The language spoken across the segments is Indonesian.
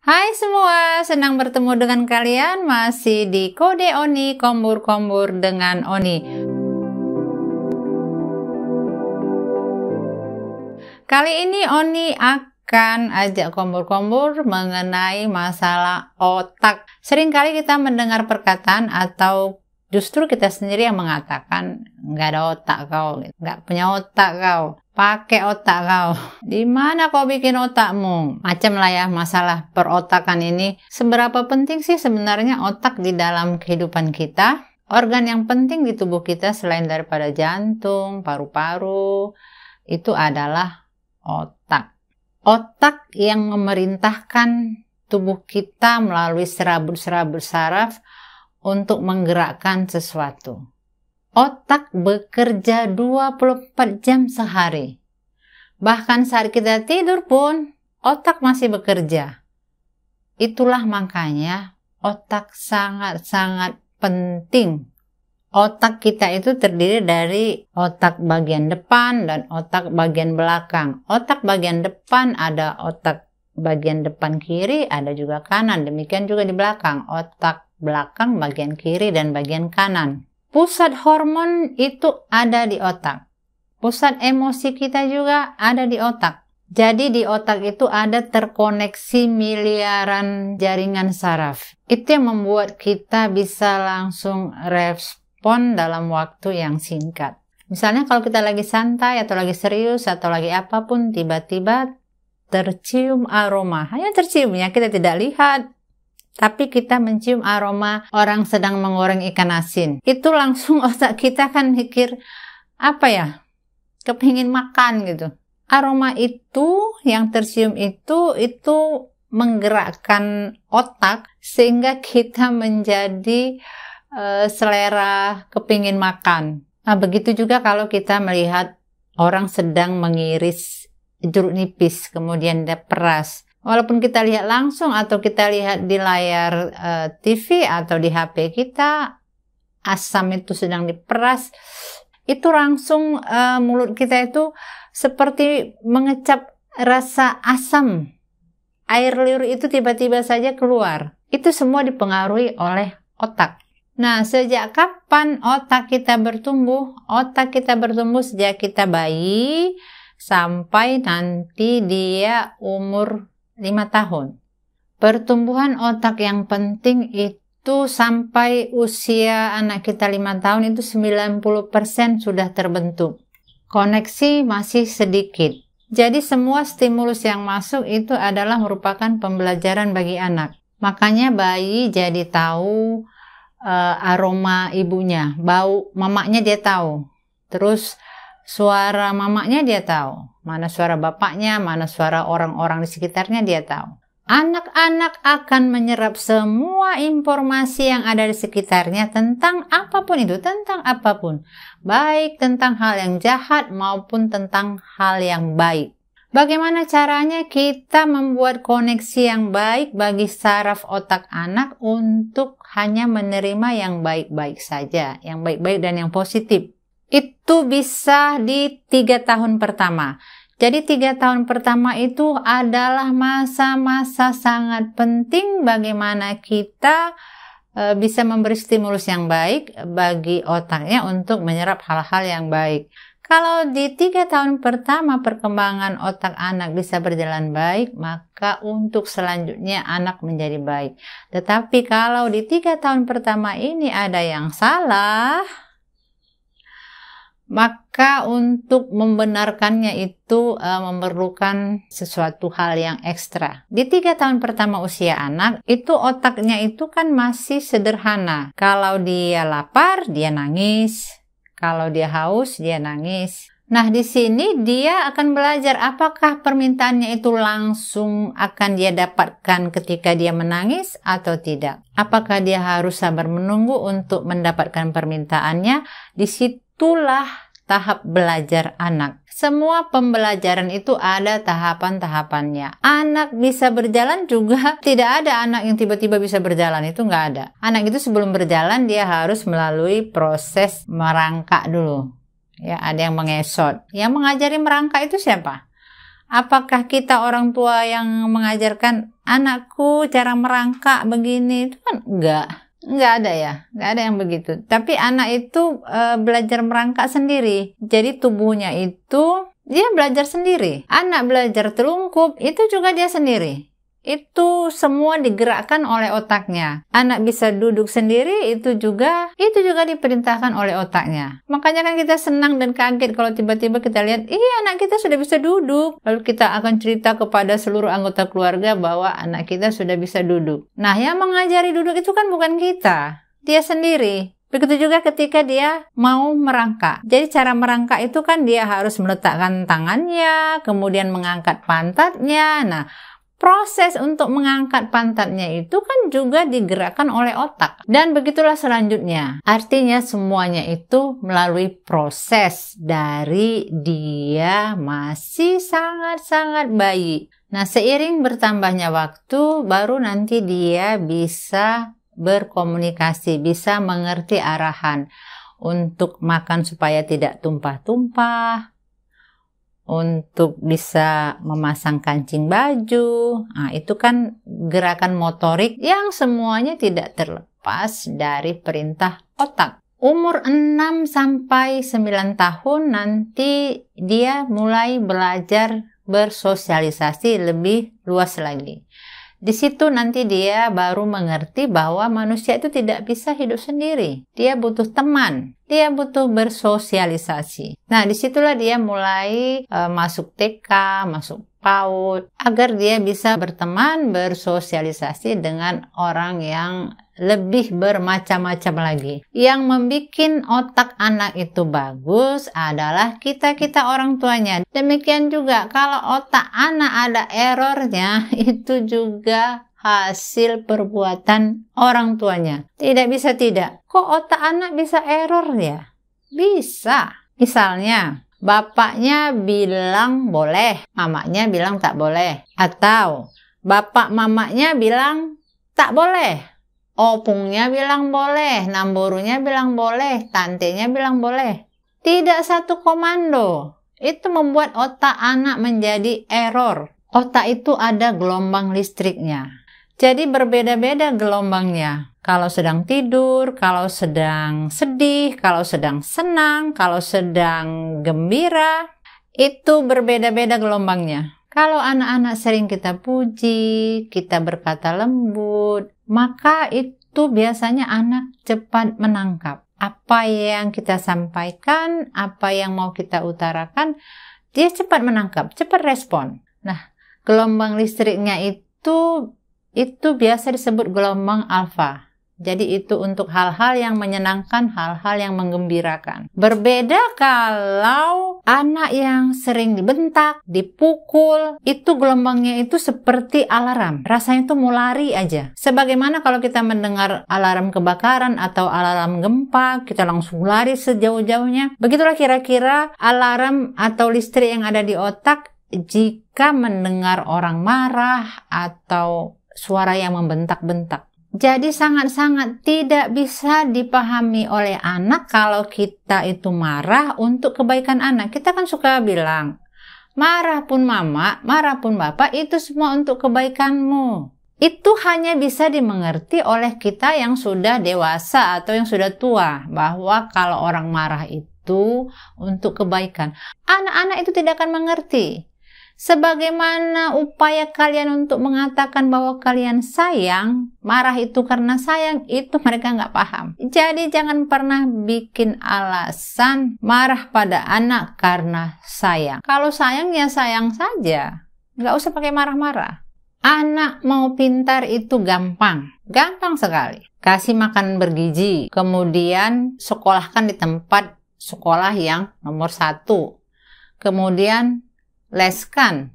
Hai semua, senang bertemu dengan kalian masih di Kode Oni, Kombur-Kombur dengan Oni. Kali ini Oni akan ajak kombur-kombur mengenai masalah otak. Seringkali kita mendengar perkataan atau justru kita sendiri yang mengatakan nggak ada otak kau, nggak punya otak kau. Pakai otak kau. Di mana kau bikin otakmu? Macam lah ya masalah perotakan ini. Seberapa penting sih sebenarnya otak di dalam kehidupan kita? Organ yang penting di tubuh kita selain daripada jantung, paru-paru, itu adalah otak. Otak yang memerintahkan tubuh kita melalui serabut-serabut saraf untuk menggerakkan sesuatu. Otak bekerja 24 jam sehari. Bahkan saat kita tidur pun, otak masih bekerja. Itulah makanya otak sangat-sangat penting. Otak kita itu terdiri dari otak bagian depan dan otak bagian belakang. Otak bagian depan ada otak bagian depan kiri, ada juga kanan. Demikian juga di belakang. Otak belakang bagian kiri dan bagian kanan. Pusat hormon itu ada di otak. Pusat emosi kita juga ada di otak. Jadi di otak itu ada terkoneksi miliaran jaringan saraf. Itu yang membuat kita bisa langsung respon dalam waktu yang singkat. Misalnya kalau kita lagi santai atau lagi serius atau lagi apapun, tiba-tiba tercium aroma. Hanya terciumnya, kita tidak lihat. Tapi kita mencium aroma orang sedang menggoreng ikan asin. Itu langsung otak kita kan mikir, apa ya? Kepingin makan gitu. Aroma itu, yang tercium itu menggerakkan otak sehingga kita menjadi selera kepingin makan. Nah, begitu juga kalau kita melihat orang sedang mengiris jeruk nipis, kemudian dia peras. Walaupun kita lihat langsung atau kita lihat di layar TV atau di HP kita, asam itu sedang diperas, itu langsung mulut kita itu seperti mengecap rasa asam. Air liur itu tiba-tiba saja keluar. Itu semua dipengaruhi oleh otak. Nah, sejak kapan otak kita bertumbuh? Otak kita bertumbuh sejak kita bayi sampai nanti dia umur 5 tahun. Pertumbuhan otak yang penting itu sampai usia anak kita 5 tahun itu 90% sudah terbentuk. Koneksi masih sedikit. Jadi semua stimulus yang masuk itu adalah merupakan pembelajaran bagi anak. Makanya bayi jadi tahu aroma ibunya, bau mamanya dia tahu. Terus suara mamanya dia tahu, mana suara bapaknya, mana suara orang-orang di sekitarnya dia tahu. Anak-anak akan menyerap semua informasi yang ada di sekitarnya tentang apapun itu, tentang apapun. Baik tentang hal yang jahat maupun tentang hal yang baik. Bagaimana caranya kita membuat koneksi yang baik bagi saraf otak anak untuk hanya menerima yang baik-baik saja, yang baik-baik dan yang positif. Itu bisa di 3 tahun pertama. Jadi 3 tahun pertama itu adalah masa-masa sangat penting bagaimana kita bisa memberi stimulus yang baik bagi otaknya untuk menyerap hal-hal yang baik. Kalau di 3 tahun pertama perkembangan otak anak bisa berjalan baik, maka untuk selanjutnya anak menjadi baik. Tetapi kalau di 3 tahun pertama ini ada yang salah, maka untuk membenarkannya itu memerlukan sesuatu hal yang ekstra. Di 3 tahun pertama usia anak, itu otaknya itu kan masih sederhana. Kalau dia lapar, dia nangis. Kalau dia haus, dia nangis. Nah, di sini dia akan belajar apakah permintaannya itu langsung akan dia dapatkan ketika dia menangis atau tidak. Apakah dia harus sabar menunggu untuk mendapatkan permintaannya? Disitulah tahap belajar anak. Semua pembelajaran itu ada tahapan-tahapannya. Anak bisa berjalan juga, tidak ada anak yang tiba-tiba bisa berjalan, itu nggak ada. Anak itu sebelum berjalan dia harus melalui proses merangkak dulu. Ya, ada yang mengesot. Yang mengajari merangkak itu siapa? Apakah kita orang tua yang mengajarkan anakku cara merangkak begini? Itu kan enggak ada ya, enggak ada yang begitu. Tapi anak itu belajar merangkak sendiri. Jadi tubuhnya itu dia belajar sendiri. Anak belajar telungkup itu juga dia sendiri. Itu semua digerakkan oleh otaknya. Anak bisa duduk sendiri, itu juga diperintahkan oleh otaknya. Makanya kan kita senang dan kaget kalau tiba-tiba kita lihat, anak kita sudah bisa duduk. Lalu kita akan cerita kepada seluruh anggota keluarga bahwa anak kita sudah bisa duduk. Nah, yang mengajari duduk itu kan bukan kita, dia sendiri. Begitu juga ketika dia mau merangkak. Jadi cara merangkak itu kan dia harus meletakkan tangannya, kemudian mengangkat pantatnya. Nah, proses untuk mengangkat pantatnya itu kan juga digerakkan oleh otak. Dan begitulah selanjutnya. Artinya semuanya itu melalui proses dari dia masih sangat-sangat bayi. Nah, seiring bertambahnya waktu, baru nanti dia bisa berkomunikasi, bisa mengerti arahan untuk makan supaya tidak tumpah-tumpah, untuk bisa memasang kancing baju. Nah, itu kan gerakan motorik yang semuanya tidak terlepas dari perintah otak. Umur 6 sampai 9 tahun nanti dia mulai belajar bersosialisasi lebih luas lagi. Di situ nanti dia baru mengerti bahwa manusia itu tidak bisa hidup sendiri. Dia butuh teman, dia butuh bersosialisasi. Nah, disitulah dia mulai masuk TK, masuk PAUD, agar dia bisa berteman, bersosialisasi dengan orang yang lebih bermacam-macam lagi. Yang membuat otak anak itu bagus adalah kita orang tuanya. Demikian juga kalau otak anak ada errornya, itu juga hasil perbuatan orang tuanya. Tidak bisa tidak. Kok otak anak bisa error ya? Bisa. Misalnya, bapaknya bilang boleh, mamanya bilang tak boleh. Atau bapak mamanya bilang tak boleh. Opungnya bilang boleh, namborunya bilang boleh, tantenya bilang boleh. Tidak satu komando. Itu membuat otak anak menjadi error. Otak itu ada gelombang listriknya. Jadi berbeda-beda gelombangnya. Kalau sedang tidur, kalau sedang sedih, kalau sedang senang, kalau sedang gembira, itu berbeda-beda gelombangnya. Kalau anak-anak sering kita puji, kita berkata lembut, maka itu biasanya anak cepat menangkap. Apa yang kita sampaikan, apa yang mau kita utarakan, dia cepat menangkap, cepat respon. Nah, gelombang listriknya itu biasa disebut gelombang alfa. Jadi itu untuk hal-hal yang menyenangkan, hal-hal yang menggembirakan. Berbeda kalau anak yang sering dibentak, dipukul, itu gelombangnya itu seperti alarm. Rasanya itu mau lari aja. Sebagaimana kalau kita mendengar alarm kebakaran atau alarm gempa, kita langsung lari sejauh-jauhnya. Begitulah kira-kira alarm atau listrik yang ada di otak jika mendengar orang marah atau suara yang membentak-bentak. Jadi sangat-sangat tidak bisa dipahami oleh anak kalau kita itu marah untuk kebaikan anak. Kita kan suka bilang, marah pun mama, marah pun bapak, itu semua untuk kebaikanmu. Itu hanya bisa dimengerti oleh kita yang sudah dewasa atau yang sudah tua, bahwa kalau orang marah itu untuk kebaikan. Anak-anak itu tidak akan mengerti. Sebagaimana upaya kalian untuk mengatakan bahwa kalian sayang, marah itu karena sayang, itu mereka nggak paham. Jadi jangan pernah bikin alasan marah pada anak karena sayang. Kalau sayang ya sayang saja, nggak usah pakai marah-marah. Anak mau pintar itu gampang sekali. Kasih makan bergizi, kemudian sekolahkan di tempat sekolah yang nomor 1. Kemudian leskan,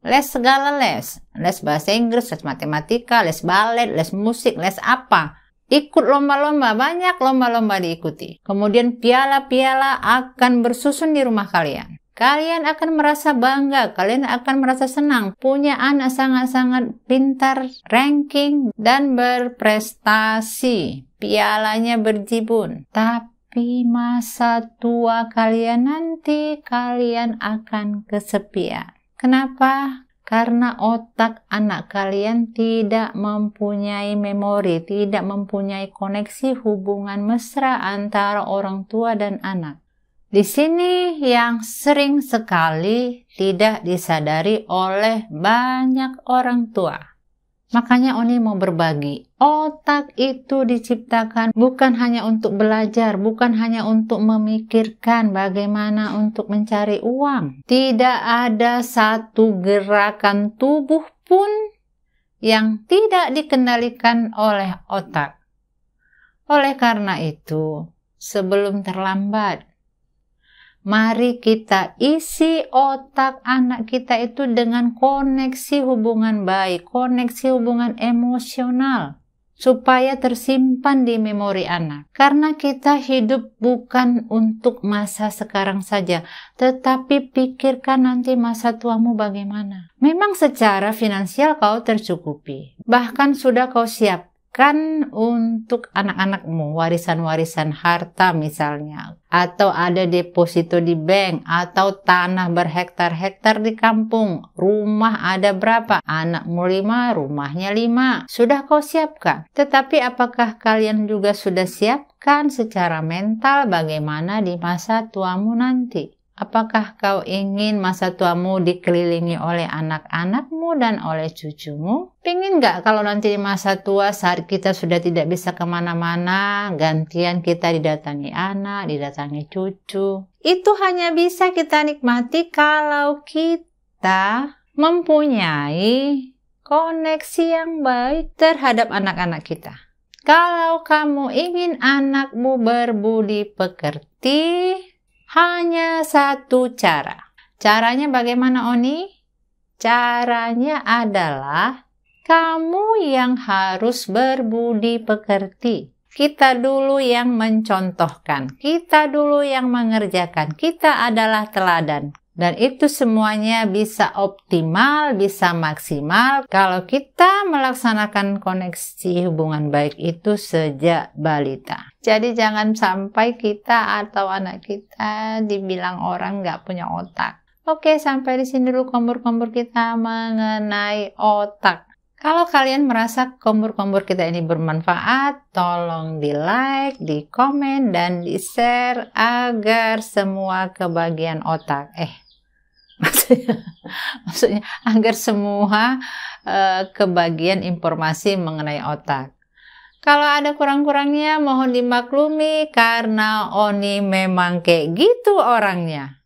les segala les bahasa Inggris, les matematika, les balet, les musik, les apa. Ikut lomba-lomba, banyak lomba-lomba diikuti. Kemudian piala-piala akan bersusun di rumah kalian. Kalian akan merasa bangga, kalian akan merasa senang. Punya anak sangat-sangat pintar, ranking, dan berprestasi. Pialanya berjibun. Tapi masa tua kalian nanti, kalian akan kesepian. Kenapa? Karena otak anak kalian tidak mempunyai memori, tidak mempunyai koneksi hubungan mesra antara orang tua dan anak. Di sini yang sering sekali tidak disadari oleh banyak orang tua. Makanya Oni mau berbagi. Otak itu diciptakan bukan hanya untuk belajar, bukan hanya untuk memikirkan bagaimana untuk mencari uang. Tidak ada satu gerakan tubuh pun yang tidak dikendalikan oleh otak. Oleh karena itu, sebelum terlambat, mari kita isi otak anak kita itu dengan koneksi hubungan baik, koneksi hubungan emosional, supaya tersimpan di memori anak. Karena kita hidup bukan untuk masa sekarang saja, tetapi pikirkan nanti masa tuamu bagaimana. Memang secara finansial kau tercukupi, bahkan sudah kau siapkan untuk anak-anakmu, warisan-warisan harta misalnya, atau ada deposito di bank, atau tanah berhektar-hektar di kampung, rumah ada berapa, anakmu 5, rumahnya 5, sudah kau siapkan. Tetapi apakah kalian juga sudah siapkan secara mental bagaimana di masa tuamu nanti? Apakah kau ingin masa tuamu dikelilingi oleh anak-anakmu dan oleh cucumu? Pingin nggak kalau nanti di masa tua saat kita sudah tidak bisa kemana-mana, gantian kita didatangi anak, didatangi cucu? Itu hanya bisa kita nikmati kalau kita mempunyai koneksi yang baik terhadap anak-anak kita. Kalau kamu ingin anakmu berbudi pekerti, hanya satu cara. Caranya bagaimana, Oni? Caranya adalah kamu yang harus berbudi pekerti. Kita dulu yang mencontohkan. Kita dulu yang mengerjakan. Kita adalah teladan. Dan itu semuanya bisa optimal, bisa maksimal kalau kita melaksanakan koneksi hubungan baik itu sejak balita. Jadi jangan sampai kita atau anak kita dibilang orang nggak punya otak. Oke, sampai di sini dulu kompor-kompor kita mengenai otak. Kalau kalian merasa kompor-kompor kita ini bermanfaat, tolong di like, di komen, dan di share agar semua kebagian otak. Maksudnya agar semua kebagian informasi mengenai otak. Kalau ada kurang-kurangnya mohon dimaklumi karena Oni memang kayak gitu orangnya.